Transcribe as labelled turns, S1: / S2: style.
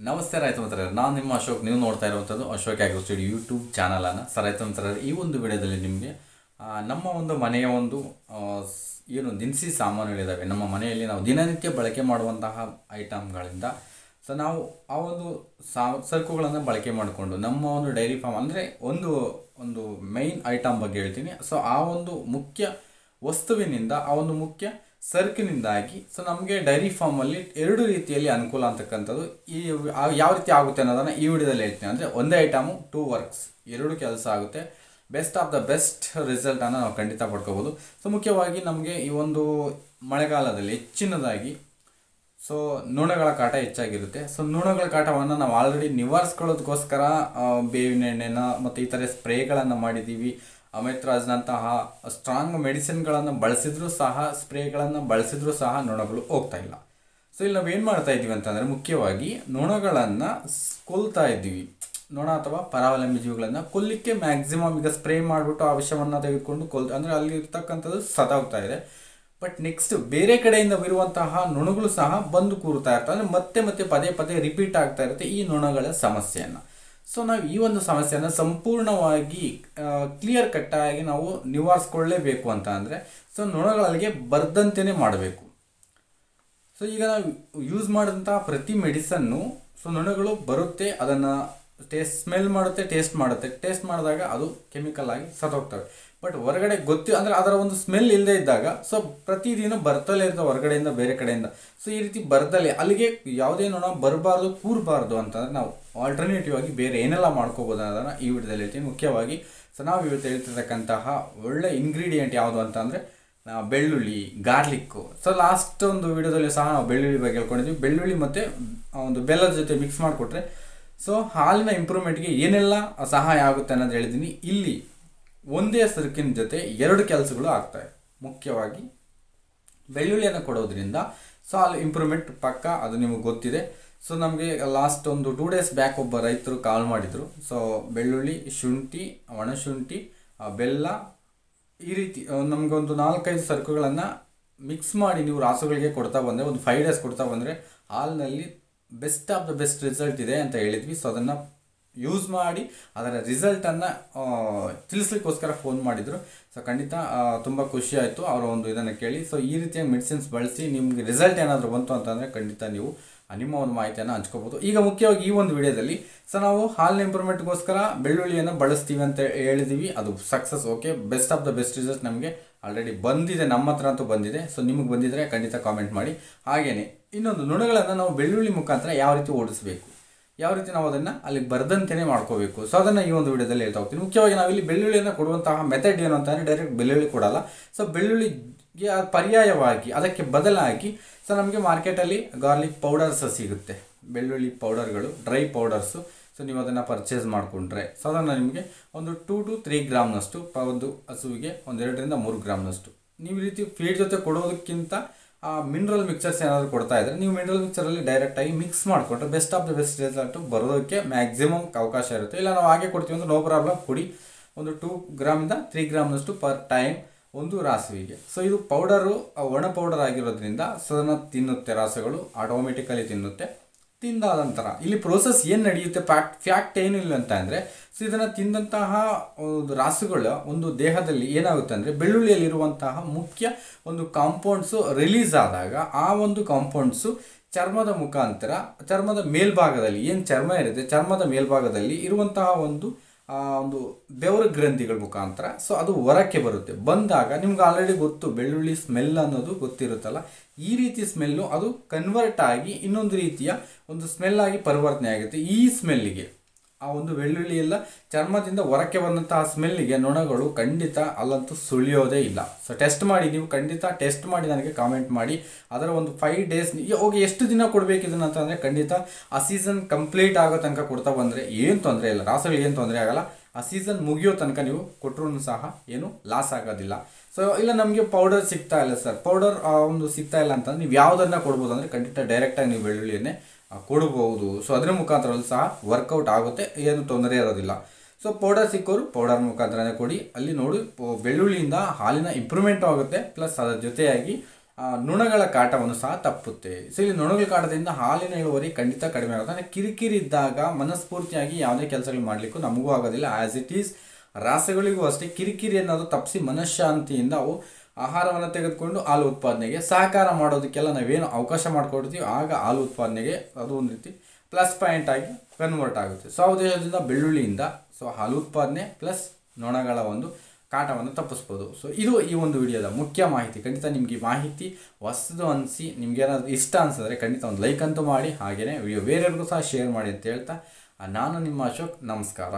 S1: ನಮಸ್ತೆ ರೈತ ಮಿತ್ರರೇ, ನಾನು ನಿಮ್ಮ ಅಶೋಕ್. ನೀವು ನೋಡ್ತಾ ಇರುವಂಥದ್ದು ಅಶೋಕ್ ಆಗ್ರೋ ಸ್ಟುಡಿಯೋ ಯೂಟ್ಯೂಬ್ ಚಾನಲನ್ನು. ರೈತ ಮಿತ್ರರೇ, ಈ ಒಂದು ವಿಡಿಯೋದಲ್ಲಿ ನಿಮಗೆ ನಮ್ಮ ಒಂದು ಮನೆಯ ಒಂದು ಏನು ದಿನಸಿ ಸಾಮಾನುಗಳಿದ್ದಾವೆ, ನಮ್ಮ ಮನೆಯಲ್ಲಿ ನಾವು ದಿನನಿತ್ಯ ಬಳಕೆ ಮಾಡುವಂತಹ ಐಟಮ್ಗಳಿಂದ ನಾವು ಆ ಒಂದು ಸರಕುಗಳನ್ನು ಬಳಕೆ ಮಾಡಿಕೊಂಡು ನಮ್ಮ ಒಂದು ಡೈರಿ ಫಾರ್ಮ್ ಅಂದರೆ ಒಂದು ಒಂದು ಮೈನ್ ಐಟಮ್ ಬಗ್ಗೆ ಹೇಳ್ತೀನಿ. ಆ ಒಂದು ಮುಖ್ಯ ವಸ್ತುವಿನಿಂದ, ಆ ಒಂದು ಮುಖ್ಯ ಸರಕಿನಿಂದಾಗಿ ನಮಗೆ ಡೈರಿ ಫಾರ್ಮಲ್ಲಿ ಎರಡು ರೀತಿಯಲ್ಲಿ ಅನುಕೂಲ ಅಂತಕ್ಕಂಥದ್ದು ಯಾವ ರೀತಿ ಆಗುತ್ತೆ ಅನ್ನೋದನ್ನು ಈ ವಿಡಿಯೋದಲ್ಲಿ ಹೇಳ್ತೀನಿ. ಅಂದರೆ ಒಂದೇ ಐಟಮು ಟೂ ವರ್ಕ್ಸ್, ಎರಡು ಕೆಲಸ ಆಗುತ್ತೆ. ಬೆಸ್ಟ್ ಆಫ್ ದ ಬೆಸ್ಟ್ ರಿಸಲ್ಟನ್ನು ನಾವು ಖಂಡಿತ ಪಡ್ಕೋಬೋದು. ಮುಖ್ಯವಾಗಿ ನಮಗೆ ಈ ಒಂದು ಮಳೆಗಾಲದಲ್ಲಿ ಹೆಚ್ಚಿನದಾಗಿ ನೊಣಗಳ ಕಾಟ ಹೆಚ್ಚಾಗಿರುತ್ತೆ. ನೊಣಗಳ ಕಾಟವನ್ನು ನಾವು ಆಲ್ರೆಡಿ ನಿವಾರಿಸ್ಕೊಳ್ಳೋದಕ್ಕೋಸ್ಕರ ಬೇವಿನ ಎಣ್ಣೆನ ಮತ್ತು ಈ ಥರ ಸ್ಪ್ರೇಗಳನ್ನು ಮಾಡಿದ್ದೀವಿ. ಅಮೆತ್ರಾಜ್ನಂತಹ ಸ್ಟ್ರಾಂಗ್ ಮೆಡಿಸಿನ್ಗಳನ್ನು ಬಳಸಿದ್ರೂ ಸಹ, ಸ್ಪ್ರೇಗಳನ್ನು ಬಳಸಿದ್ರೂ ಸಹ ನೊಣಗಳು ಹೋಗ್ತಾ ಇಲ್ಲ. ಇಲ್ಲಿ ನಾವೇನು ಮಾಡ್ತಾ ಇದ್ದೀವಿ ಅಂತಂದರೆ, ಮುಖ್ಯವಾಗಿ ನೊಣಗಳನ್ನು ಕೊಲ್ತಾ ಇದ್ದೀವಿ. ನೊಣ ಅಥವಾ ಪರಾವಲಂಬಿ ಜೀವಿಗಳನ್ನು ಕೊಲ್ಲಿಕ್ಕೆ ಮ್ಯಾಕ್ಸಿಮಮ್ ಈಗ ಸ್ಪ್ರೇ ಮಾಡಿಬಿಟ್ಟು ಆ ವಿಷವನ್ನು ತೆಗೆದುಕೊಂಡು ಅಂದರೆ ಅಲ್ಲಿ ಇರ್ತಕ್ಕಂಥದ್ದು ಸತ್ತೋಗ್ತಾ ಇದೆ. ಬಟ್ ನೆಕ್ಸ್ಟ್ ಬೇರೆ ಕಡೆಯಿಂದ ಬರುವಂತಹ ನೊಣಗಳು ಸಹ ಬಂದು ಕೂರ್ತಾ ಇರ್ತವೆ. ಅಂದರೆ ಮತ್ತೆ ಮತ್ತೆ ಪದೇ ಪದೇ ರಿಪೀಟ್ ಆಗ್ತಾ ಇರುತ್ತೆ ಈ ನೊಣಗಳ ಸಮಸ್ಯೆಯನ್ನು. ನಾವು ಈ ಒಂದು ಸಮಸ್ಯೆಯನ್ನು ಸಂಪೂರ್ಣವಾಗಿ ಕ್ಲಿಯರ್ ಕಟ್ಟಾಗಿ ನಾವು ನಿವಾರಿಸ್ಕೊಳ್ಳೇಬೇಕು ಅಂತ ಅಂದರೆ ನೊಣಗಳಿಗೆ ಬರ್ದಂತೆಯೇ ಮಾಡಬೇಕು. ಈಗ ನಾವು ಯೂಸ್ ಮಾಡಿದಂತಹ ಪ್ರತಿ ಮೆಡಿಸನ್ನು ನೊಣಗಳು ಬರುತ್ತೆ, ಅದನ್ನು ಸ್ಮೆಲ್ ಮಾಡುತ್ತೆ, ಟೇಸ್ಟ್ ಮಾಡಿದಾಗ ಅದು ಕೆಮಿಕಲ್ ಆಗಿ ಸತ್ತೋಗ್ತವೆ. ಬಟ್ ಹೊರಗಡೆ ಅಂದರೆ ಅದರ ಒಂದು ಸ್ಮೆಲ್ ಇಲ್ಲದೆ ಇದ್ದಾಗ ಪ್ರತಿದಿನ ಬರ್ತಲೇ ಇರ್ತವೆ ಹೊರಗಡೆಯಿಂದ, ಬೇರೆ ಕಡೆಯಿಂದ. ಈ ರೀತಿ ಬರ್ತಲೇ ಅಲ್ಲಿಗೆ ಯಾವುದೇ ನೊಣ ಬರಬಾರ್ದು, ಕೂರಬಾರ್ದು ಅಂತಂದರೆ ನಾವು ಆಲ್ಟರ್ನೇಟಿವ್ ಆಗಿ ಬೇರೆ ಏನೆಲ್ಲ ಮಾಡ್ಕೋಬೋದು ಅನ್ನೋದನ್ನು ಈ ವಿಡಿಯೋದಲ್ಲಿ ಹೇಳ್ತೀನಿ. ಮುಖ್ಯವಾಗಿ ನಾವು ಇವತ್ತು ಹೇಳ್ತಿರ್ತಕ್ಕಂತಹ ಒಳ್ಳೆ ಇಂಗ್ರೀಡಿಯೆಂಟ್ ಯಾವುದು ಅಂತಂದರೆ ಬೆಳ್ಳುಳ್ಳಿ, ಗಾರ್ಲಿಕ್ಕು. ಲಾಸ್ಟ್ ಒಂದು ವಿಡಿಯೋದಲ್ಲಿ ಸಹ ನಾವು ಬೆಳ್ಳುಳ್ಳಿ ಬಗ್ಗೆ ಹೇಳ್ಕೊಂಡಿದ್ವಿ. ಬೆಳ್ಳುಳ್ಳಿ ಮತ್ತು ಒಂದು ಬೆಲ್ಲದ ಜೊತೆ ಮಿಕ್ಸ್ ಮಾಡಿಕೊಟ್ರೆ ಹಾಲಿನ ಇಂಪ್ರೂವ್ಮೆಂಟ್ಗೆ ಏನೆಲ್ಲ ಸಹಾಯ ಆಗುತ್ತೆ ಅನ್ನೋದು ಹೇಳಿದ್ದೀನಿ. ಇಲ್ಲಿ ಒಂದೇ ಸರಕಿನ ಜೊತೆ ಎರಡು ಕೆಲಸಗಳು ಆಗ್ತವೆ. ಮುಖ್ಯವಾಗಿ ಬೆಳ್ಳುಳ್ಳಿಯನ್ನು ಕೊಡೋದ್ರಿಂದ ಹಾಲು ಇಂಪ್ರೂವ್ಮೆಂಟ್ ಪಕ್ಕ, ಅದು ನಿಮಗೆ ಗೊತ್ತಿದೆ. ನಮಗೆ ಲಾಸ್ಟ್ ಒಂದು 2 days ಬ್ಯಾಕ್ ಒಬ್ಬ ರೈತರು ಕಾಲ್ ಮಾಡಿದರು. ಬೆಳ್ಳುಳ್ಳಿ, ಶುಂಠಿ, ಒಣಶುಂಠಿ, ಬೆಲ್ಲ, ಈ ರೀತಿ ನಮಗೊಂದು 4-5 ಸರಕುಗಳನ್ನು ಮಿಕ್ಸ್ ಮಾಡಿ ನೀವು ರಾಸುಗಳಿಗೆ ಕೊಡ್ತಾ ಬಂದರೆ, ಒಂದು 5 days ಕೊಡ್ತಾ ಬಂದರೆ ಹಾಲಿನಲ್ಲಿ best of the best result ಇದೆ ಅಂತ ಹೇಳಿದ್ವಿ. ಅದನ್ನು ಯೂಸ್ ಮಾಡಿ ಅದರ ರಿಸಲ್ಟನ್ನು ತಿಳಿಸ್ಲಿಕ್ಕೋಸ್ಕರ ಫೋನ್ ಮಾಡಿದರು. ಖಂಡಿತ ತುಂಬ ಖುಷಿ ಆಯಿತು ಅವರ ಒಂದು ಇದನ್ನು ಕೇಳಿ. ಈ ರೀತಿಯ ಮೆಡಿಸಿನ್ಸ್ ಬಳಸಿ ನಿಮಗೆ ರಿಸಲ್ಟ್ ಏನಾದರೂ ಬಂತು ಅಂತಂದರೆ ಖಂಡಿತ ನೀವು ನಿಮ್ಮ ಒಂದು ಮಾಹಿತಿಯನ್ನು ಹಂಚ್ಕೋಬೋದು. ಈಗ ಮುಖ್ಯವಾಗಿ ಈ ಒಂದು ವಿಡಿಯೋದಲ್ಲಿ ನಾವು ಹಾಲಿನ ಇಂಪ್ರೂವ್ಮೆಂಟ್ಗೋಸ್ಕರ ಬೆಳ್ಳುಳ್ಳಿಯನ್ನು ಬಳಸ್ತೀವಿ ಅಂತ ಹೇಳಿದ್ದೀವಿ. ಅದು success, okay. Best of the best result ನಮಗೆ ಆಲ್ರೆಡಿ ಬಂದಿದೆ, ನಮ್ಮ ಹತ್ರ ಅಂತೂ ಬಂದಿದೆ. ನಿಮಗೆ ಬಂದಿದ್ದರೆ ಖಂಡಿತ ಕಾಮೆಂಟ್ ಮಾಡಿ. ಹಾಗೆಯೇ ಇನ್ನೊಂದು, ನೊಣಗಳನ್ನು ನಾವು ಬೆಳ್ಳುಳ್ಳಿ ಮುಖಾಂತರ ಯಾವ ರೀತಿ ಓಡಿಸಬೇಕು, ಯಾವ ರೀತಿ ನಾವು ಅದನ್ನು ಅಲ್ಲಿಗೆ ಬರದಂತೆಯೇ ಮಾಡ್ಕೋಬೇಕು, ಅದನ್ನು ಈ ಒಂದು ವಿಡಿಯೋದಲ್ಲಿ ಹೇಳ್ತಾ ಹೋಗ್ತೀನಿ. ಮುಖ್ಯವಾಗಿ ನಾವಿಲ್ಲಿ ಬೆಳ್ಳುಳ್ಳಿಯನ್ನು ಕೊಡುವಂತಹ ಮೆಥಡ್ ಏನು ಅಂತಂದರೆ, ಡೈರೆಕ್ಟ್ ಬೆಳ್ಳುಳ್ಳಿ ಕೊಡಲ್ಲ. ಬೆಳ್ಳುಳ್ಳಿಗೆ ಪರ್ಯಾಯವಾಗಿ, ಅದಕ್ಕೆ ಬದಲಾಗಿ ನಮಗೆ ಮಾರ್ಕೆಟಲ್ಲಿ ಗಾರ್ಲಿಕ್ ಪೌಡರ್ಸ್ ಸಿಗುತ್ತೆ. ಬೆಳ್ಳುಳ್ಳಿ ಪೌಡರ್ಗಳು, ಡ್ರೈ ಪೌಡರ್ಸು. ನೀವು ಅದನ್ನು ಪರ್ಚೇಸ್ ಮಾಡಿಕೊಂಡ್ರೆ ಅದನ್ನು ನಿಮಗೆ ಒಂದು 2 to 3 ಗ್ರಾಮ್ನಷ್ಟು ಒಂದು ಹಸುವಿಗೆ 1-2-3 ಗ್ರಾಮ್ನಷ್ಟು ನೀವು ಈ ರೀತಿ ಫೀಡ್ ಜೊತೆ ಕೊಡೋದಕ್ಕಿಂತ ಮಿನರಲ್ ಮಿಕ್ಸರ್ಸ್ ಏನಾದರೂ ಕೊಡ್ತಾ ಇದ್ದರೆ, ನೀವು ಮಿನರಲ್ ಮಿಕ್ಸರಲ್ಲಿ ಡೈರೆಕ್ಟಾಗಿ ಮಿಕ್ಸ್ ಮಾಡಿಕೊಂಡ್ರೆ best of the best result ಬರೋದಕ್ಕೆ ಮ್ಯಾಕ್ಸಿಮಮ್ ಅವಕಾಶ ಇರುತ್ತೆ. ಇಲ್ಲ ನಾವು ಹಾಗೆ ಕೊಡ್ತೀವಿ ಅಂದರೆ ನೋ ಪ್ರಾಬ್ಲಮ್, ಕೊಡಿ. ಒಂದು 2 ಗ್ರಾಮಿಂದ 3 ಗ್ರಾಮ್ನಷ್ಟು ಪರ್ ಟೈಮ್ ಒಂದು ರಾಸುವಿಗೆ. ಇದು ಪೌಡರು ಒಣ ಪೌಡರ್ ಆಗಿರೋದ್ರಿಂದ ಅದನ್ನು ತಿನ್ನುತ್ತೆ, ರಾಸುಗಳು ಆಟೋಮೆಟಿಕಲಿ ತಿನ್ನುತ್ತೆ. ತಿಂದಾದ ನಂತರ ಇಲ್ಲಿ ಪ್ರೋಸೆಸ್ ಏನು ನಡೆಯುತ್ತೆ, ಫ್ಯಾಕ್ಟ್ ಏನಿಲ್ಲ ಅಂತ ಅಂದರೆ, ಇದನ್ನು ತಿಂದಂತಹ ಒಂದು ರಾಸುಗಳ ಒಂದು ದೇಹದಲ್ಲಿ ಏನಾಗುತ್ತೆ ಅಂದರೆ, ಬೆಳ್ಳುಳ್ಳಿಯಲ್ಲಿರುವಂತಹ ಮುಖ್ಯ ಒಂದು ಕಾಂಪೌಂಡ್ಸು ರಿಲೀಸ್ ಆದಾಗ ಆ ಒಂದು ಕಾಂಪೌಂಡ್ಸು ಚರ್ಮದ ಮುಖಾಂತರ, ಚರ್ಮದ ಮೇಲ್ಭಾಗದಲ್ಲಿ ಏನು ಚರ್ಮ ಇರುತ್ತೆ, ಚರ್ಮದ ಮೇಲ್ಭಾಗದಲ್ಲಿ ಇರುವಂತಹ ಒಂದು ಬೆವರು ಗ್ರಂಥಿಗಳ ಮುಖಾಂತರ ಅದು ಹೊರಕ್ಕೆ ಬರುತ್ತೆ. ಬಂದಾಗ ನಿಮ್ಗೆ ಆಲ್ರೆಡಿ ಗೊತ್ತು, ಬೆಳ್ಳುಳ್ಳಿ ಸ್ಮೆಲ್ ಅನ್ನೋದು ಗೊತ್ತಿರುತ್ತಲ್ಲ, ಈ ರೀತಿ ಸ್ಮೆಲ್ಲು ಅದು ಕನ್ವರ್ಟ್ ಆಗಿ ಇನ್ನೊಂದು ರೀತಿಯ ಒಂದು ಸ್ಮೆಲ್ ಆಗಿ ಪರಿವರ್ತನೆ ಆಗುತ್ತೆ. ಈ ಸ್ಮೆಲ್ಲಿಗೆ, ಆ ಒಂದು ಬೆಳ್ಳುಳ್ಳಿ ಎಲ್ಲ ಚರ್ಮದಿಂದ ಹೊರಕ್ಕೆ ಬಂದಂತಹ ಸ್ಮೆಲ್ಲಿಗೆ ನೊಣಗಳು ಖಂಡಿತ ಅಲ್ಲಂತೂ ಸುಳಿಯೋದೇ ಇಲ್ಲ. ಟೆಸ್ಟ್ ಮಾಡಿ, ನೀವು ಖಂಡಿತ ಟೆಸ್ಟ್ ಮಾಡಿ ನನಗೆ ಕಾಮೆಂಟ್ ಮಾಡಿ. ಅದರ ಒಂದು 5 days ಹೋಗಿ ಎಷ್ಟು ದಿನ ಕೊಡಬೇಕು ಇದನ್ನು ಅಂತಂದರೆ, ಖಂಡಿತ ಆ ಸೀಸನ್ ಕಂಪ್ಲೀಟ್ ಆಗೋ ತನಕ ಕೊಡ್ತಾ ಬಂದರೆ ಏನು ತೊಂದರೆ ಇಲ್ಲ, ರಾಸುಗಳಿಗೆ ಏನು ತೊಂದರೆ ಆಗಲ್ಲ. ಆ ಸೀಸನ್ ಮುಗಿಯೋ ತನಕ ನೀವು ಕೊಟ್ಟರು ಸಹ ಏನು ಲಾಸ್ ಆಗೋದಿಲ್ಲ. ಇಲ್ಲ ನಮಗೆ ಪೌಡರ್ ಸಿಗ್ತಾ ಇಲ್ಲ ಸರ್, ಪೌಡರ್ ಒಂದು ಸಿಗ್ತಾ ಇಲ್ಲ ಅಂತಂದರೆ ನೀವು ಯಾವುದನ್ನು ಕೊಡ್ಬೋದು ಅಂದರೆ, ಖಂಡಿತ ಡೈರೆಕ್ಟಾಗಿ ನೀವು ಬೆಳ್ಳುಳ್ಳಿಯನ್ನೇ ಕೊಡ್ಬೋದು. ಅದರ ಮುಖಾಂತರಲ್ಲೂ ಸಹ ವರ್ಕೌಟ್ ಆಗುತ್ತೆ, ಏನು ತೊಂದರೆ ಇರೋದಿಲ್ಲ. ಪೌಡರ್ ಸಿಕ್ಕೋರು ಪೌಡರ್ ಮುಖಾಂತರನೇ ಕೊಡಿ. ಅಲ್ಲಿ ನೋಡಿ ಬೆಳ್ಳುಳ್ಳಿಯಿಂದ ಹಾಲಿನ ಇಂಪ್ರೂವ್ಮೆಂಟು ಆಗುತ್ತೆ, ಪ್ಲಸ್ ಅದರ ಜೊತೆಯಾಗಿ ನೊಣಗಳ ಕಾಟವನ್ನು ಸಹ ತಪ್ಪುತ್ತೆ. ಸೊ ಇಲ್ಲಿ ನೊಣಗಳ ಕಾಟದಿಂದ ಹಾಲಿನ ಇಳುವರಿ ಖಂಡಿತ ಕಡಿಮೆ ಆಗುತ್ತೆ. ಅಂದರೆ ಕಿರಿಕಿರಿ ಇದ್ದಾಗ ಮನಸ್ಫೂರ್ತಿಯಾಗಿ ಯಾವುದೇ ಕೆಲಸಗಳು ಮಾಡಲಿಕ್ಕೂ ನಮಗೂ ಆಗೋದಿಲ್ಲ. ಆ್ಯಸ್ ಇಟ್ ಈಸ್ ರಾಸುಗಳಿಗೂ ಅಷ್ಟೇ ಕಿರಿಕಿರಿ ಅನ್ನೋದು ತಪ್ಪಿಸಿ ಮನಃಶಾಂತಿಯಿಂದ ಅವು ಆಹಾರವನ್ನು ತೆಗೆದುಕೊಂಡು ಹಾಲು ಉತ್ಪಾದನೆಗೆ ಸಹಕಾರ ಮಾಡೋದಕ್ಕೆಲ್ಲ ನಾವೇನು ಅವಕಾಶ ಮಾಡಿಕೊಡ್ತೀವಿ, ಆಗ ಹಾಲು ಉತ್ಪಾದನೆಗೆ ಅದು ಒಂದು ರೀತಿ ಪ್ಲಸ್ ಪಾಯಿಂಟ್ ಆಗಿ ಕನ್ವರ್ಟ್ ಆಗುತ್ತೆ. ಸೊ ಆ ಉದ್ದೇಶದಿಂದ ಬೆಳ್ಳುಳ್ಳಿಯಿಂದ ಸೊ ಹಾಲು ಉತ್ಪಾದನೆ ಪ್ಲಸ್ ನೊಣಗಳ ಒಂದು ಕಾಟವನ್ನು ತಪ್ಪಿಸ್ಬೋದು. ಸೊ ಇದು ಈ ಒಂದು ವಿಡಿಯೋದ ಮುಖ್ಯ ಮಾಹಿತಿ. ಖಂಡಿತ ನಿಮಗೆ ಈ ಮಾಹಿತಿ ಹೊಸದು ಅನಿಸಿ ನಿಮ್ಗೇನಾದ್ರು ಇಷ್ಟ ಅನಿಸಿದ್ರೆ ಖಂಡಿತ ಒಂದು ಲೈಕ್ ಅಂತೂ ಮಾಡಿ, ಹಾಗೆಯೇ ವಿಡಿಯೋ ಬೇರೆಯವ್ರಿಗೂ ಸಹ ಶೇರ್ ಮಾಡಿ ಅಂತ ಹೇಳ್ತಾ ನಾನು ನಿಮ್ಮ ಅಶೋಕ್. ನಮಸ್ಕಾರ.